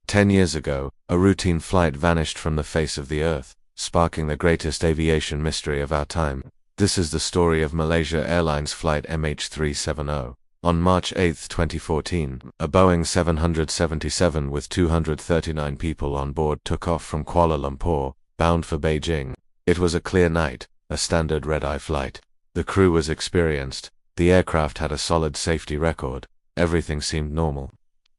10 years ago, a routine flight vanished from the face of the earth, sparking the greatest aviation mystery of our time. This is the story of Malaysia Airlines Flight MH370. On March 8, 2014, a Boeing 777 with 239 people on board took off from Kuala Lumpur, bound for Beijing. It was a clear night, a standard red-eye flight. The crew was experienced. The aircraft had a solid safety record. Everything seemed normal.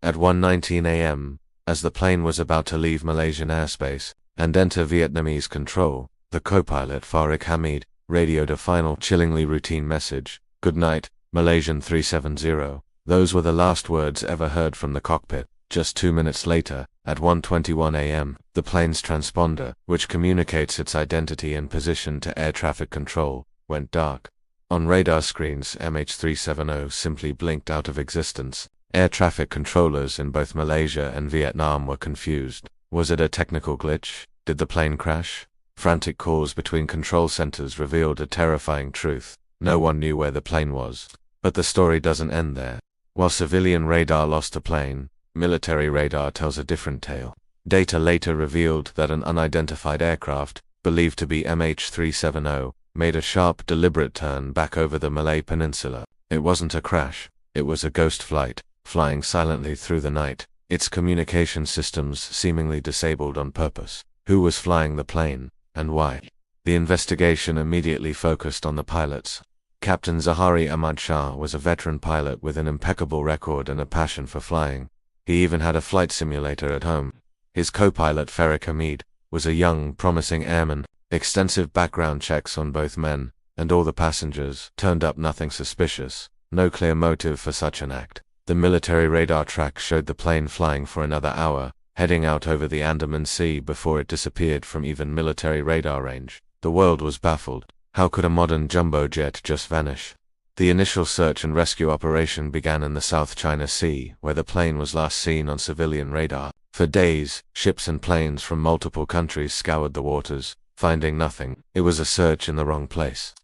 At 1:19 a.m., as the plane was about to leave Malaysian airspace and enter Vietnamese control, the co-pilot Farik Hamid radioed a final chillingly routine message: "Good night, Malaysian 370. Those were the last words ever heard from the cockpit. Just 2 minutes later, at 1:21 a.m., the plane's transponder, which communicates its identity and position to air traffic control, went dark. On radar screens, MH370 simply blinked out of existence. Air traffic controllers in both Malaysia and Vietnam were confused. Was it a technical glitch? Did the plane crash? Frantic calls between control centers revealed a terrifying truth. No one knew where the plane was. But the story doesn't end there. While civilian radar lost a plane, military radar tells a different tale. Data later revealed that an unidentified aircraft, believed to be MH370, made a sharp, deliberate turn back over the Malay Peninsula. It wasn't a crash. It was a ghost flight, flying silently through the night, its communication systems seemingly disabled on purpose. Who was flying the plane, and why? The investigation immediately focused on the pilots. Captain Zahari Ahmad Shah was a veteran pilot with an impeccable record and a passion for flying. He even had a flight simulator at home. His co-pilot Farik Hamid was a young, promising airman. Extensive background checks on both men, and all the passengers, turned up nothing suspicious. No clear motive for such an act. The military radar track showed the plane flying for another hour, heading out over the Andaman Sea before it disappeared from even military radar range. The world was baffled. How could a modern jumbo jet just vanish? The initial search and rescue operation began in the South China Sea, where the plane was last seen on civilian radar. For days, ships and planes from multiple countries scoured the waters, finding nothing. It was a search in the wrong place.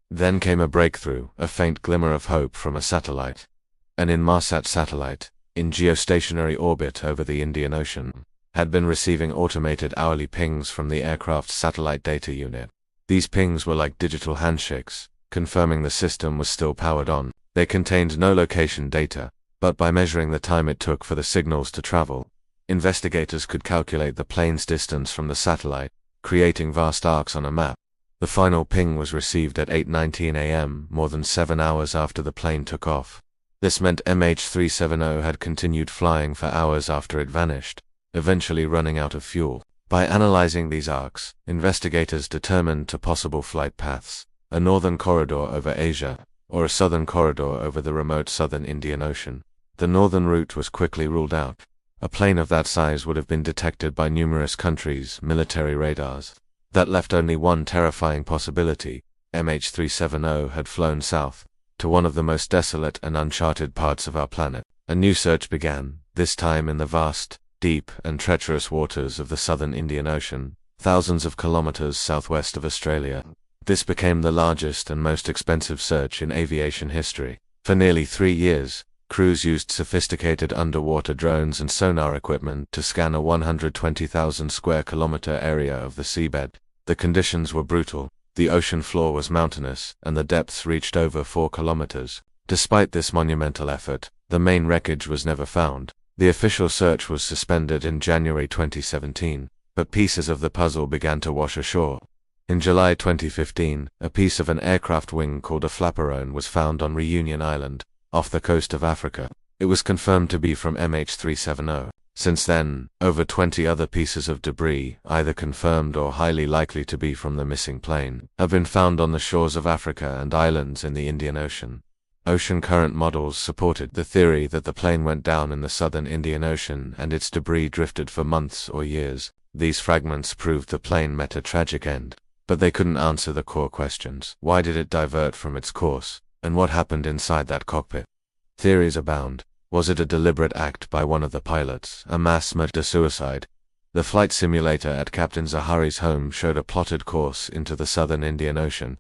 Then came a breakthrough, a faint glimmer of hope from a satellite. An Inmarsat satellite, in geostationary orbit over the Indian Ocean, had been receiving automated hourly pings from the aircraft's satellite data unit. These pings were like digital handshakes, confirming the system was still powered on. They contained no location data, but by measuring the time it took for the signals to travel, investigators could calculate the plane's distance from the satellite, creating vast arcs on a map. The final ping was received at 8:19 a.m., more than 7 hours after the plane took off. This meant MH370 had continued flying for hours after it vanished, eventually running out of fuel. By analyzing these arcs, investigators determined two possible flight paths: a northern corridor over Asia, or a southern corridor over the remote southern Indian Ocean. The northern route was quickly ruled out. A plane of that size would have been detected by numerous countries' military radars. That left only one terrifying possibility: MH370 had flown south, to one of the most desolate and uncharted parts of our planet. A new search began, this time in the vast, deep, and treacherous waters of the southern Indian Ocean, thousands of kilometers southwest of Australia. This became the largest and most expensive search in aviation history. For nearly 3 years, crews used sophisticated underwater drones and sonar equipment to scan a 120,000 square kilometer area of the seabed. The conditions were brutal. The ocean floor was mountainous, and the depths reached over 4 kilometers. Despite this monumental effort, the main wreckage was never found. The official search was suspended in January 2017, but pieces of the puzzle began to wash ashore. In July 2015, a piece of an aircraft wing called a flaperon was found on Reunion Island, off the coast of Africa. It was confirmed to be from MH370. Since then, over 20 other pieces of debris, either confirmed or highly likely to be from the missing plane, have been found on the shores of Africa and islands in the Indian Ocean. Ocean current models supported the theory that the plane went down in the southern Indian Ocean and its debris drifted for months or years. These fragments proved the plane met a tragic end. But they couldn't answer the core questions. Why did it divert from its course? And what happened inside that cockpit? Theories abound. Was it a deliberate act by one of the pilots, a mass murder-suicide? The flight simulator at Captain Zahari's home showed a plotted course into the southern Indian Ocean,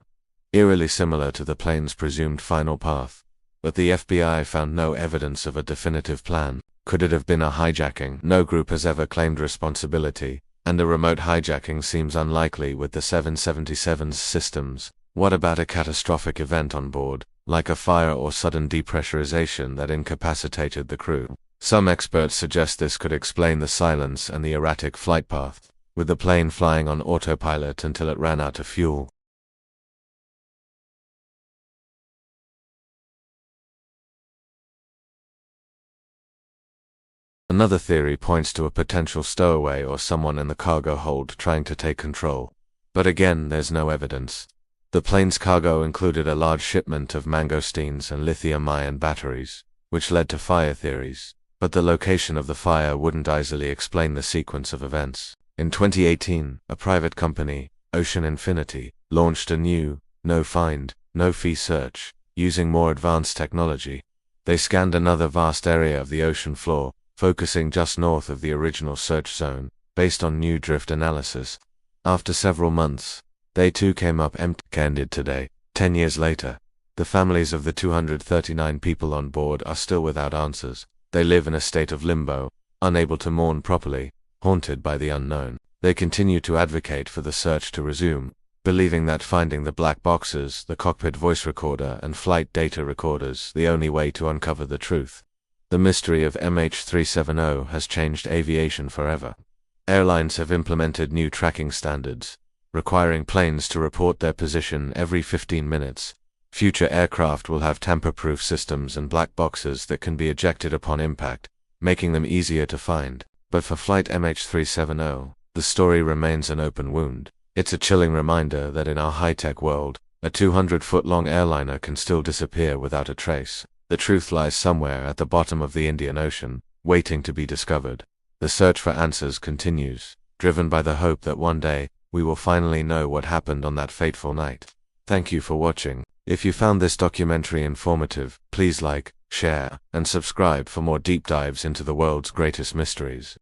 eerily similar to the plane's presumed final path. But the FBI found no evidence of a definitive plan. Could it have been a hijacking? No group has ever claimed responsibility, and a remote hijacking seems unlikely with the 777's systems. What about a catastrophic event on board, like a fire or sudden depressurization that incapacitated the crew? Some experts suggest this could explain the silence and the erratic flight path, with the plane flying on autopilot until it ran out of fuel. Another theory points to a potential stowaway or someone in the cargo hold trying to take control. But again, there's no evidence. The plane's cargo included a large shipment of mangosteens and lithium-ion batteries, which led to fire theories. But the location of the fire wouldn't easily explain the sequence of events. In 2018, a private company, Ocean Infinity, launched a new, no-find, no-fee search, using more advanced technology. They scanned another vast area of the ocean floor, focusing just north of the original search zone, based on new drift analysis. After several months, they too came up empty-handed today. 10 years later, the families of the 239 people on board are still without answers. They live in a state of limbo, unable to mourn properly, haunted by the unknown. They continue to advocate for the search to resume, believing that finding the black boxes, the cockpit voice recorder, and flight data recorders the only way to uncover the truth. The mystery of MH370 has changed aviation forever. Airlines have implemented new tracking standards, requiring planes to report their position every 15 minutes. Future aircraft will have tamper-proof systems and black boxes that can be ejected upon impact, making them easier to find. But for Flight MH370, the story remains an open wound. It's a chilling reminder that in our high-tech world, a 200-foot-long airliner can still disappear without a trace. The truth lies somewhere at the bottom of the Indian Ocean, waiting to be discovered. The search for answers continues, driven by the hope that one day, we will finally know what happened on that fateful night. Thank you for watching. If you found this documentary informative, please like, share, and subscribe for more deep dives into the world's greatest mysteries.